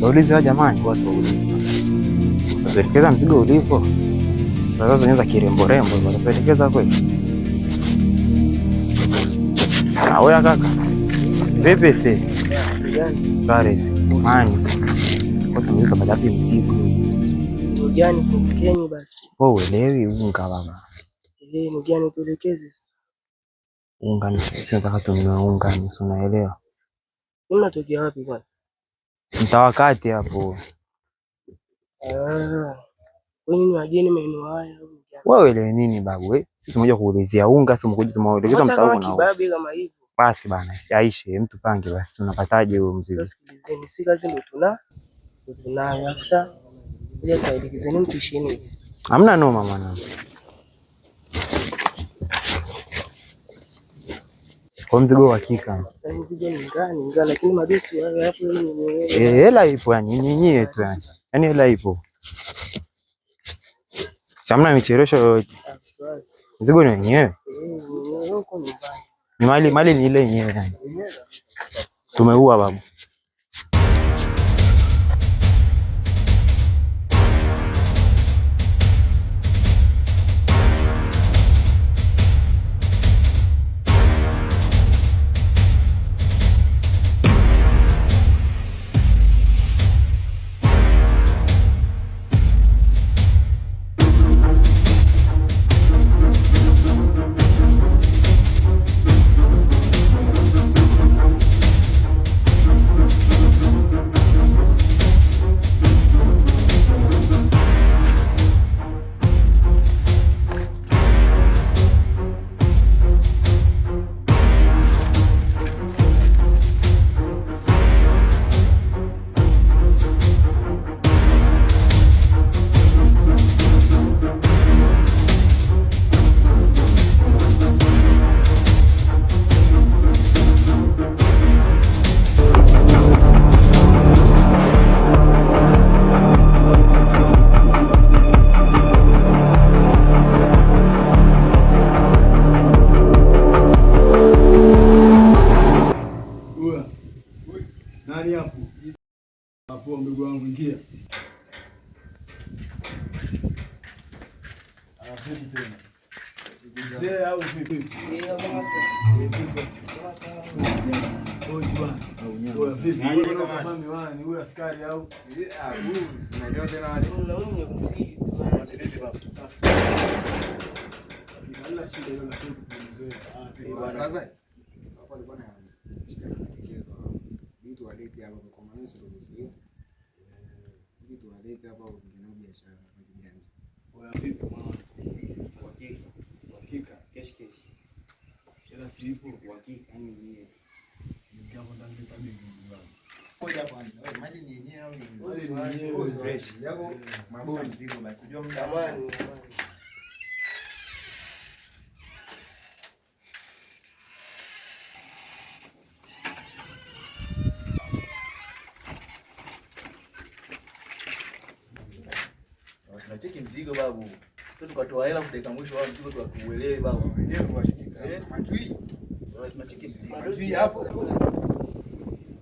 Waulize wa jamani, watu waulize. Tuelekeza mzigo ulipo. Sasa zonyeza kirembo rembo, wanapelekeza kweli. Ah, wewe kaka. Vipi si? Paris, mani. Kwa tumika padapi mzigo. Gani tukeni basi. Wewe uelewi unga baba. Ni gani tuelekeze? Unga ni sio nataka tununue unga, unaelewa? Unatokea wapi bwana? Mtawakati hapo. Wewe wageni maeneo haya. Wewe ile nini babu wewe? Sisi tumekuja kuulizia unga, sio mkuja tumeelekeza mtaani na kibabe kama hivyo. Basi bana, yaishe mtu pange basi tunapataje huo mzigo? Sikilizeni, si kazi ndio tunayo sasa. Ile kaelekezeni mtu 20. Hamna noma mwanangu. Kwa mzigo wa hakika. Mzigo ni ngani, lakini madosi wale hapo ni hela ipo yani nyinyi tu yani. Yaani hela ipo. Hamna micheresho yoyote. Mzigo ni wenyewe. Ni mali ni ile yenyewe yani. Tumeua babu. Nani hapo? Hapo ndugu wangu ingia. Vipi tena? Mzee au vipi? Ndio bwana. Wewe vipi? Kama miwani, huyu askari au? Huyu sinajua tena wale. Unaona msiki tunadili baba. Safi. Bila shida hiyo na mzee. Bwana. Hapo ni bwana. Mtu walete hapa kwa maana sio ndio. Mtu walete hapa kwa biashara kwa kijanja. Wewe vipi mama? Hakika kesh. Ila sipo hakika yani ni jambo ndani ya tabia yangu. Ngoja kwanza. Wewe maji ni yenyewe au ni? Maji ni fresh. Yako maboni ziko basi. Unajua mtamani. Tunacheki mzigo babu. Tukatoa hela kudeka mwisho wa mzigo tukuelewe babu. Wenyewe tunashika. Matui. Tunacheki mzigo. Matui hapo.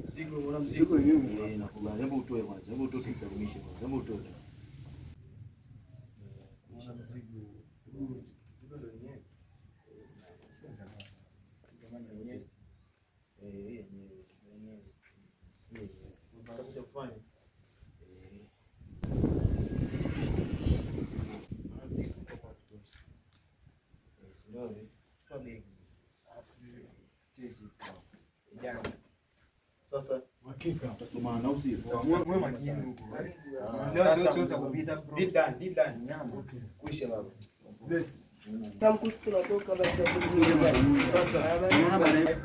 Mzigo una mzigo wenyewe. Nakubali. Hebu utoe kwanza. Hebu utoe tusalimishe kwanza. Hebu utoe. Kisha mzigo. Ndio wenyewe. Kama wenyewe. Yenyewe. Sasa cha kufanya sasa hakika utasomana na usio. Wewe makini huko. Leo tunaweza kupita bro. Deep down nyama. Kuisha baba. Yes. Tamkusi tunatoka basi hapo. Sasa unaona bana.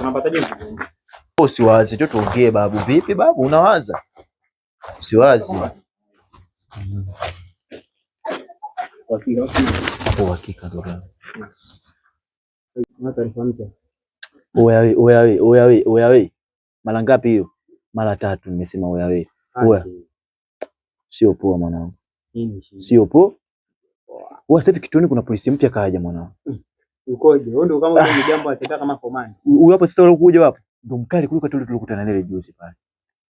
Unapataje? Usiwazi tu tuongee babu. Vipi babu, unawaza? Usiwazi. Hakika ndugu. Oya. Mara ngapi hiyo? Mara 3 nimesema oya. Oya. Sio poa mwanangu. Sio poa. Sasa hivi kituoni kuna polisi mpya kaja mwanangu. Ukoje? Wewe ndio kama unajua jambo ataka kama komani. Huyu hapo sasa ulikuja hapo. Ndio mkali kuliko tulikutana naye juzi pale.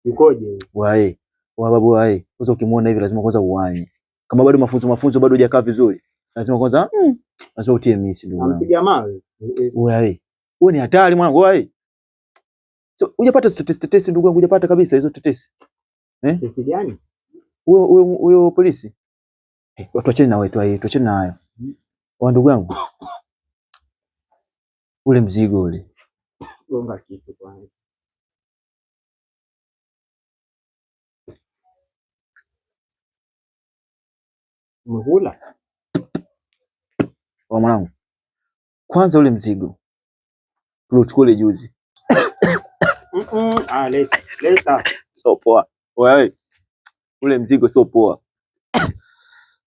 Ukoje? Wae. Babu wae. Kwanza ukimwona hivi lazima kwanza uwanye. Kama bado mafunzo bado hujakaa vizuri. Lazima kwanza lazima utie misi ndugu yangu. Ampiga mawe. Wae. Wewe ni hatari mwanangu wae. So hujapata tetesi ndugu yangu, hujapata kabisa hizo tetesi. Tetesi gani? Huyo polisi. Tuachane na wewe tuachane na hayo. Wa ndugu yangu. Ule mzigo ule. Gonga kitu kwanza. Mhula. Wa mwanangu. Kwanza ule mzigo. Tulochukua ile juzi. Leta. So poa. Wewe. Ule mzigo sio poa.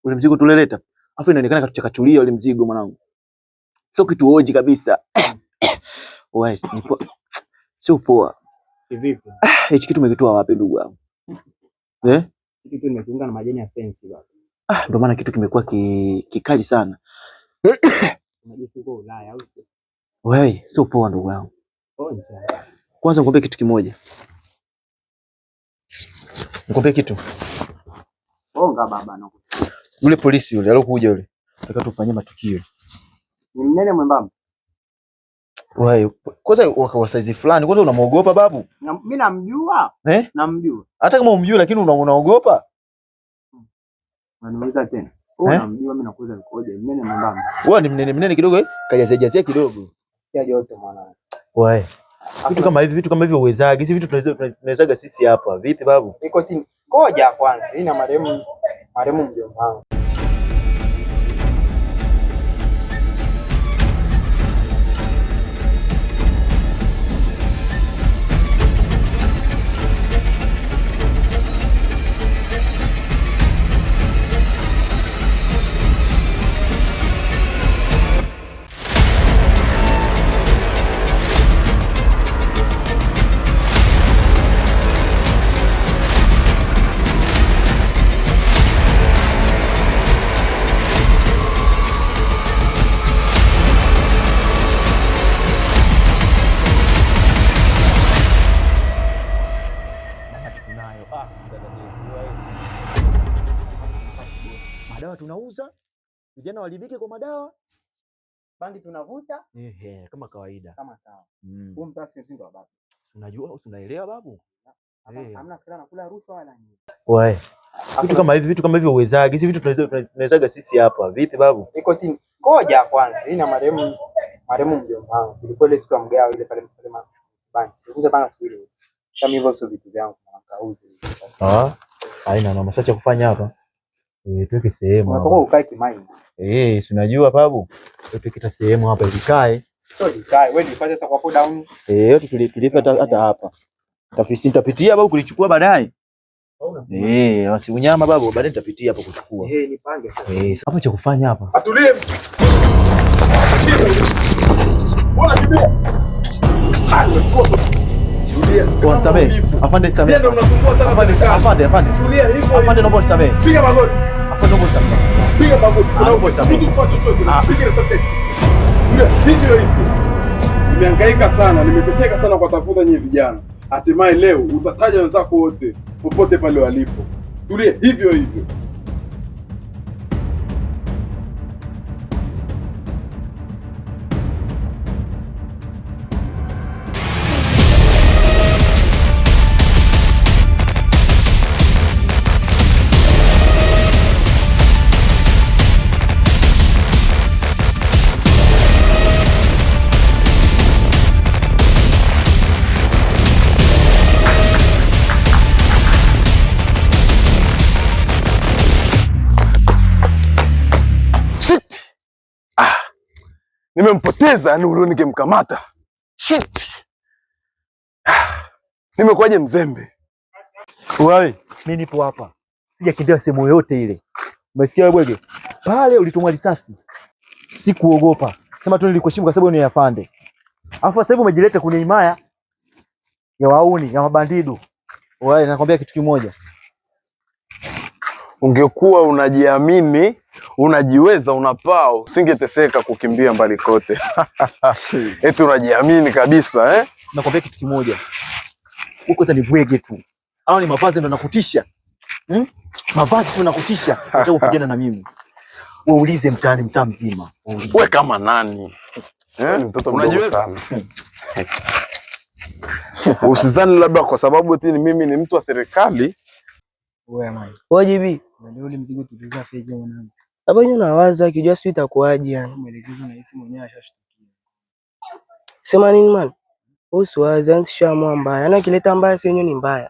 Ule mzigo tuleleta. Afu inaonekana katuchakachulia ule mzigo mwanangu. Sio kitu hoji kabisa. Wewe, sio poa. Vipi? Hichi kitu umekitoa wapi ndugu yangu? Kitu nimetunga na majani ya fence baba. Ndio maana kitu kimekuwa kikali sana. Unajisi uko Ulaya au sio? Wewe, sio poa ndugu yangu. Onja. Kwanza nikwambie kitu kimoja. Nikwambie kitu. Onga baba na. Ule polisi yule alokuja yule. Nataka tufanyie matukio. Ni mnene mwembamba. Wewe, kwanza wa size fulani, kwanza unamuogopa babu? Mimi namjua. Namjua. Hata kama umjui lakini unaogopa? Unaniuliza tena. Unamjua mimi nakuuliza ukoje? Mnene mwembamba. Wewe ni mnene kidogo kajazia kidogo. Ya joto mwanangu. Wewe. Vitu kama hivi uwezaga. Hizi vitu tunawezaga sisi hapa. Vipi babu? Iko tini. Ngoja kwanza. Hii na marehemu mjomba wangu. Madawa tunauza, vijana walibike kwa madawa, bangi tunavuta, kama kawaida. Kama sawa. Huo mtasi msingi wa babu. Unajua, unaelewa babu? Hamna sikana nakula rushwa wala nini. Wewe. Vitu kama hivi uwezaga. Hizi vitu tunawezaga sisi hapa. Vipi babu? Iko tini. Ngoja kwanza. Hii na marehemu mjomba wangu. Ilikuwa ile siku ya mgao ile pale bangi. Nilikuja tanga siku ile. Kama hivyo sio vitu vyangu na kauzi. Haina na masacha kufanya hapa. Tuweke sehemu. Unataka ukae kimaini. Si unajua babu. Tuweke sehemu hapa ilikae. Sio ilikae. Wewe nifanye hata kwa hapo down. Tulipe hata hapa. Nitapitia babu kulichukua baadaye. Basi unyama babu, baadaye nitapitia hapo kuchukua. Nipange sasa. Hapo cha kufanya hapa. Atulie. Bwana kimbia. Tulia. Nisamee. Afande nisamee. Ndio unasumbua sana. Afande. Tulia hivyo. Afande naomba nisamee. Piga magoti. Afande naomba nisamee. Piga magoti. Naomba nisamee. Mtu mfanye chochote. Piga sasa. Tulia. Hivyo. Nimehangaika sana, nimeteseka sana kwa tafuta nyinyi vijana. Hatimaye leo utataja wenzako wote popote pale walipo. Tulie hivyo. Nimempoteza Nuru, ningemkamata. Shit. Nimekuwaje mzembe? Wewe, mimi nipo hapa. Sijakimbia sehemu yote ile. Umesikia wewe bwege? Pale ulitumwa risasi. Sikuogopa. Sema tu nilikuheshimu kwa sababu ni afande. Alafu sasa hivi umejileta kwenye himaya ya wauni, ya mabandidu. Wewe, nakwambia kitu kimoja. Ungekuwa unajiamini, unajiweza, unapaa, usingeteseka kukimbia mbali kote. Eti unajiamini kabisa, eh? Nakwambia kitu kimoja. Huko sasa ni bwege tu. Hao ni mavazi ndo nakutisha. Mavazi tu nakutisha. Unataka kupigana na mimi. Waulize mtaani, mtaa mzima. Wewe kama nani? Mtoto mdogo sana. Usizani labda kwa sababu eti mimi ni mtu wa serikali. Wewe mimi. Wajibi. Ndio ule mzigo tuliza feje mwanangu. Hapo yeye unawaza akijua sio itakuaje yani. Mwelekezo na hisi mwenyewe ashashtukia. Sema nini man? Usiwaza nishamwa mbaya. Ana kileta mbaya sio ni mbaya.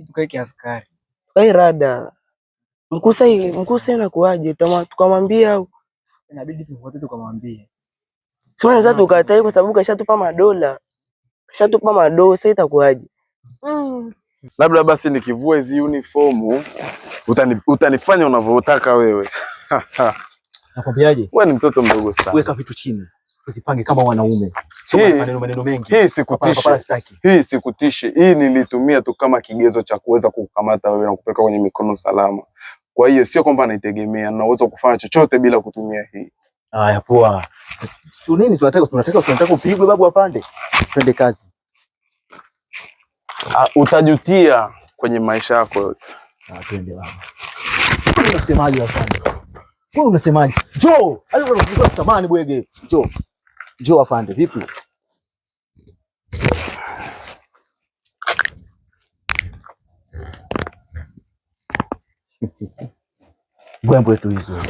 Tukae kiaskari. Tukae rada. Mkusa inakuaje? Tukamwambia au inabidi tuvote tukamwambia. Sema naweza tukatai kwa sababu kashatupa madola. Kashatupa madola sasa itakuaje? Labda basi nikivua hizi uniformu utanifanya unavyotaka wewe. Nakwambiaje? Wewe ni mtoto mdogo sana. Weka vitu chini. Usipange kama wanaume. Sio maneno mengi. Hii sikutishe. Hii nilitumia tu kama kigezo cha kuweza kukukamata wewe na kupeka kwenye mikono salama. Kwa hiyo sio kwamba naitegemea, na uwezo kufanya chochote bila kutumia hii. Haya poa. Nini tunataka upigwe babu afande. Twende kazi. Utajutia kwenye maisha yako yote. Twende baba. Unasemaje afande? Wewe unasemaje? Njoo. Hayo unataka kutamani bwege. Njoo. Njoo afande, vipi? Gwambo tu hizo.